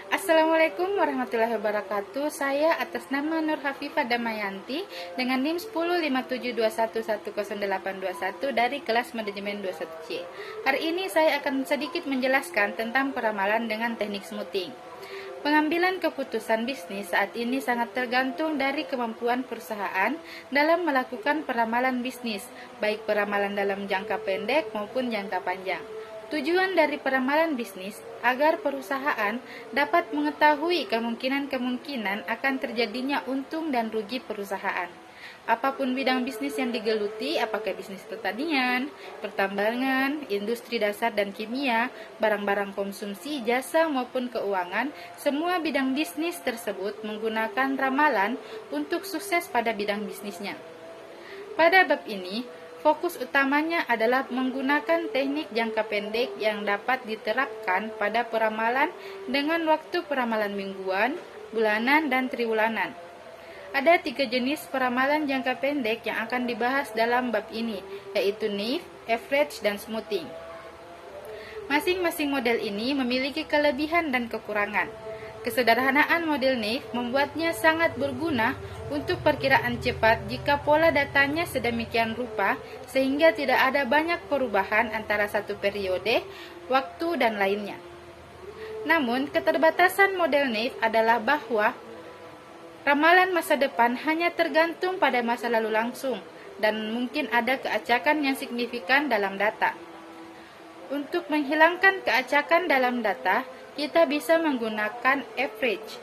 Assalamualaikum warahmatullahi wabarakatuh. Saya atas nama Nur Hafifah Damayanti dengan NIM 105721100821 dari kelas manajemen 21C. Hari ini saya akan sedikit menjelaskan tentang peramalan dengan teknik smoothing. Pengambilan keputusan bisnis saat ini sangat tergantung dari kemampuan perusahaan dalam melakukan peramalan bisnis, baik peramalan dalam jangka pendek maupun jangka panjang. Tujuan dari peramalan bisnis agar perusahaan dapat mengetahui kemungkinan-kemungkinan akan terjadinya untung dan rugi perusahaan. Apapun bidang bisnis yang digeluti, apakah bisnis pertanian, pertambangan, industri dasar dan kimia, barang-barang konsumsi, jasa maupun keuangan, semua bidang bisnis tersebut menggunakan ramalan untuk sukses pada bidang bisnisnya. Pada bab ini, fokus utamanya adalah menggunakan teknik jangka pendek yang dapat diterapkan pada peramalan dengan waktu peramalan mingguan, bulanan, dan triwulanan. Ada 3 jenis peramalan jangka pendek yang akan dibahas dalam bab ini, yaitu NIF, average, dan smoothing. Masing-masing model ini memiliki kelebihan dan kekurangan. Kesederhanaan model NIF membuatnya sangat berguna untuk perkiraan cepat jika pola datanya sedemikian rupa sehingga tidak ada banyak perubahan antara satu periode, waktu, dan lainnya. Namun, keterbatasan model NIF adalah bahwa ramalan masa depan hanya tergantung pada masa lalu langsung dan mungkin ada keacakan yang signifikan dalam data. Untuk menghilangkan keacakan dalam data, kita bisa menggunakan average.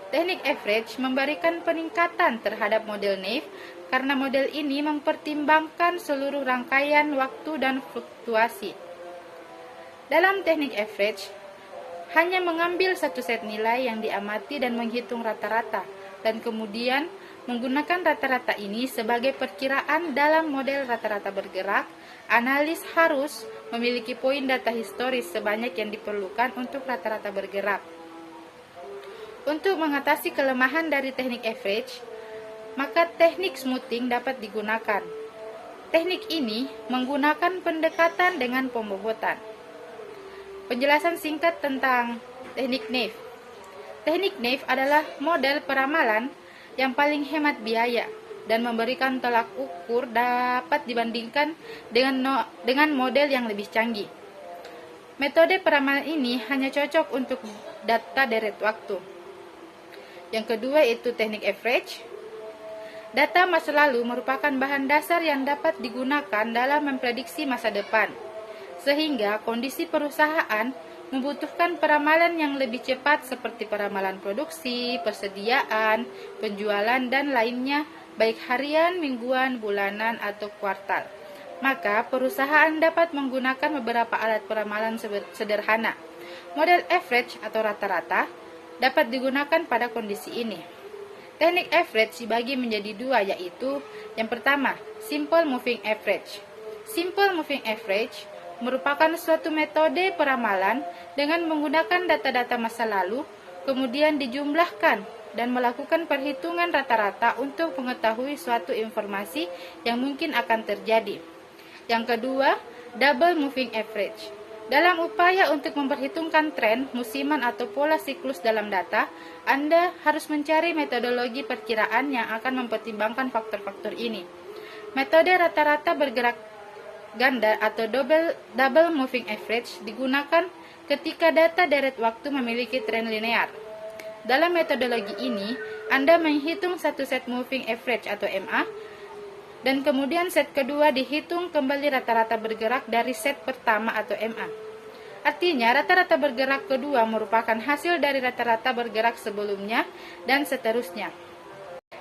Teknik average memberikan peningkatan terhadap model NIF karena model ini mempertimbangkan seluruh rangkaian waktu dan fluktuasi. Dalam teknik average, hanya mengambil satu set nilai yang diamati dan menghitung rata-rata, dan kemudian menggunakan rata-rata ini sebagai perkiraan dalam model rata-rata bergerak. Analis harus memiliki poin data historis sebanyak yang diperlukan untuk rata-rata bergerak. Untuk mengatasi kelemahan dari teknik average, maka teknik smoothing dapat digunakan. Teknik ini menggunakan pendekatan dengan pembobotan. Penjelasan singkat tentang teknik NIF. Teknik NIF adalah model peramalan yang paling hemat biaya dan memberikan tolak ukur dapat dibandingkan dengan model yang lebih canggih. Metode peramalan ini hanya cocok untuk data deret waktu. Yang kedua itu teknik average. Data masa lalu merupakan bahan dasar yang dapat digunakan dalam memprediksi masa depan, sehingga kondisi perusahaan membutuhkan peramalan yang lebih cepat seperti peramalan produksi, persediaan, penjualan, dan lainnya, baik harian, mingguan, bulanan, atau kuartal. Maka perusahaan dapat menggunakan beberapa alat peramalan sederhana. Model average atau rata-rata dapat digunakan pada kondisi ini. Teknik average dibagi menjadi 2, yaitu yang pertama, simple moving average. Simple moving average merupakan suatu metode peramalan dengan menggunakan data-data masa lalu, kemudian dijumlahkan dan melakukan perhitungan rata-rata untuk mengetahui suatu informasi yang mungkin akan terjadi. Yang kedua, double moving average. Dalam upaya untuk memperhitungkan tren, musiman atau pola siklus dalam data, Anda harus mencari metodologi perkiraan yang akan mempertimbangkan faktor-faktor ini. Metode rata-rata bergerak ganda atau double moving average digunakan ketika data deret waktu memiliki tren linear. Dalam metodologi ini, Anda menghitung satu set moving average atau MA, dan kemudian set kedua dihitung kembali rata-rata bergerak dari set pertama atau MA. Artinya, rata-rata bergerak kedua merupakan hasil dari rata-rata bergerak sebelumnya, dan seterusnya.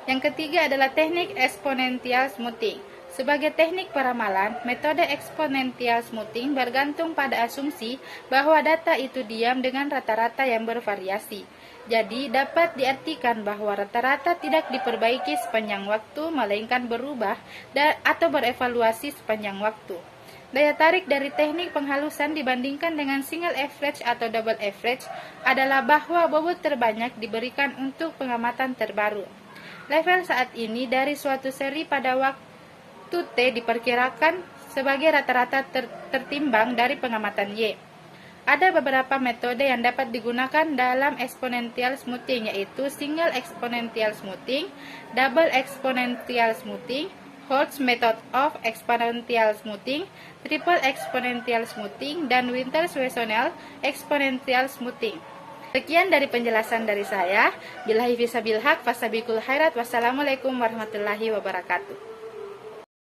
Yang ketiga adalah teknik exponential smoothing. Sebagai teknik peramalan, metode exponential smoothing bergantung pada asumsi bahwa data itu diam dengan rata-rata yang bervariasi. Jadi, dapat diartikan bahwa rata-rata tidak diperbaiki sepanjang waktu, melainkan berubah atau berevaluasi sepanjang waktu. Daya tarik dari teknik penghalusan dibandingkan dengan single average atau double average adalah bahwa bobot terbanyak diberikan untuk pengamatan terbaru. Level saat ini dari suatu seri pada waktu T diperkirakan sebagai rata-rata tertimbang dari pengamatan Y. Ada beberapa metode yang dapat digunakan dalam exponential smoothing, yaitu single exponential smoothing, double exponential smoothing, Holt's method of exponential smoothing, triple exponential smoothing, dan Winters-Wessonel exponential smoothing. Sekian dari penjelasan dari saya. Billahi fisabilillah, fastabiqul khairat. Wassalamualaikum warahmatullahi wabarakatuh.